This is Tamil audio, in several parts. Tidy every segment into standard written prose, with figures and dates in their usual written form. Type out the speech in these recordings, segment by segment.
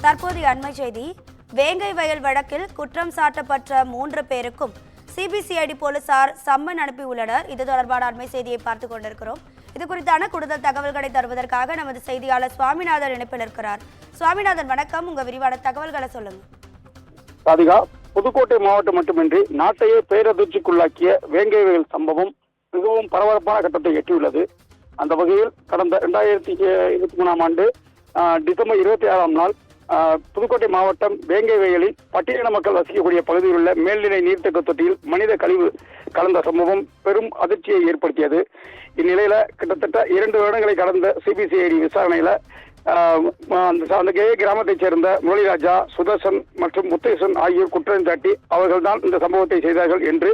தற்போதைய அண்மை செய்தி. வேங்கை வயல் வழக்கில் குற்றம் சாட்டப்பட்ட 3 பேருக்கும் சிபிசிஐடி போலீசார் சம்மன் அனுப்பியுள்ளனர். இது தொடர்பான அண்மை செய்தியை பார்த்துக் கொண்டிருக்கிறோம். இது குறித்தான கூடுதல் தகவல்களை தருவதற்காக நமது செய்தியாளர் சுவாமிநாதன் இணைப்பில் இருக்கிறார். சுவாமிநாதன் வணக்கம், உங்க விரிவான தகவல்களை சொல்லுங்க. ராதிகா, புதுக்கோட்டை மாவட்டம் மட்டுமின்றி நாட்டையே பேரதிர்ச்சிக்குள்ளாக்கிய வேங்கை வயல் சம்பவம் மிகவும் பரபரப்பான கட்டத்தை எட்டியுள்ளது. அந்த வகையில் கடந்த 2023ஆம் ஆண்டு டிசம்பர் 26ஆம் நாள் புதுக்கோட்டை மாவட்டம் வேங்கை வயலில் பட்டியலின மக்கள் வசிக்கக்கூடிய பகுதியில் உள்ள மேல்நிலை நீர்த்தேக்க தொட்டியில் மனித கழிவு கலந்த சம்பவம் பெரும் அதிர்ச்சியை ஏற்படுத்தியது. இந்நிலையில கிட்டத்தட்ட 2 வருடங்களை கடந்த சிபிசிஐடி விசாரணையில அந்த கிராமத்தைச் சேர்ந்த முரளிராஜா, சுதர்சன் மற்றும் முத்தேசன் ஆகியோர் குற்றம் சாட்டி அவர்கள்தான் இந்த சம்பவத்தை செய்தார்கள் என்று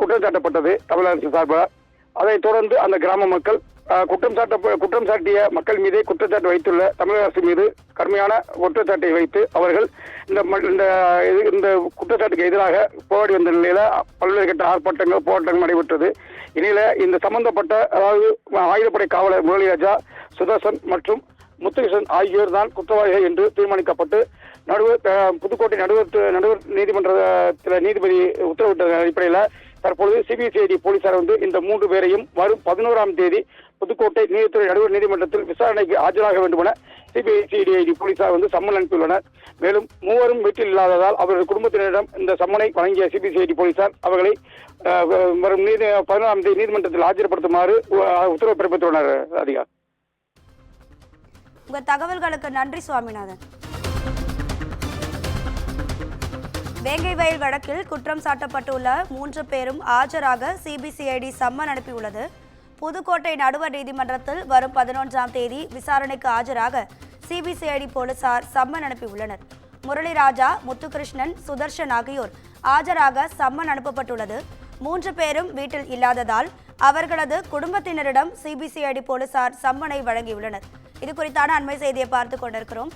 குற்றம் சாட்டப்பட்டது தமிழக அரசு சார்பாக. அதைத் தொடர்ந்து அந்த கிராம மக்கள் குற்றம் சாட்டிய மக்கள் மீதே குற்றச்சாட்டு வைத்துள்ள தமிழக அரசு மீது கடுமையான குற்றச்சாட்டை வைத்து அவர்கள் இந்த குற்றச்சாட்டுக்கு எதிராக போராடி வந்த நிலையில பல்வேறு கட்ட ஆர்ப்பாட்டங்கள் போராட்டங்கள் நடைபெற்றது. இந்நிலையில இந்த சம்பந்தப்பட்ட அதாவது ஆயுதப்படை காவலர் முரளிராஜா, சுதர்சன் மற்றும் முத்துகிருஷ்ணன் ஆகியோர் தான் குற்றவாளிகள் என்று தீர்மானிக்கப்பட்டு புதுக்கோட்டை நடுவர் நீதிமன்றத்தில் நீதிபதி உத்தரவிட்ட அடிப்படையில் தற்பொழுது சிபிசிஐடி போலீசார் இந்த 3 பேரையும் வரும் 11ஆம் தேதி புதுக்கோட்டை நீதித்துறை நடுவர் நீதிமன்றத்தில் விசாரணைக்கு ஆஜராக வேண்டும் என சிபிசிஐடி போலீசார் சம்மன் அனுப்பியுள்ளனர். மேலும் 3வரும் வீட்டில் இல்லாததால் அவர்கள் குடும்பத்தினரிடம் இந்த சம்மனை வழங்கிய சிபிசிஐடி போலீசார் அவர்களை வரும் 11ஆம் தேதி நீதிமன்றத்தில் ஆஜர்படுத்துமாறு உத்தரவு பிறப்பித்துள்ளனர். அதிகாரி, உங்க தகவல்களுக்கு நன்றி சுவாமிநாதன். வேங்கை வயல் வழக்கில் குற்றம் சாட்டப்பட்டுள்ள 3 பேரும் ஆஜராக சிபிசிஐடி சம்மன் அனுப்பியுள்ளது. புதுக்கோட்டை நடுவர் நீதிமன்றத்தில் வரும் 11ஆம் தேதி விசாரணைக்கு ஆஜராக சிபிசிஐடி போலீசார் சம்மன் அனுப்பியுள்ளனர். முரளிராஜா, முத்துகிருஷ்ணன், சுதர்ஷன் ஆகியோர் ஆஜராக சம்மன் அனுப்பப்பட்டுள்ளது. 3 பேரும் வீட்டில் இல்லாததால் அவர்களது குடும்பத்தினரிடம் சிபிசிஐடி போலீசார் சம்மனை வழங்கியுள்ளனர். இது குறித்தான அண்மை செய்தியை பார்த்துக் கொண்டிருக்கிறோம்.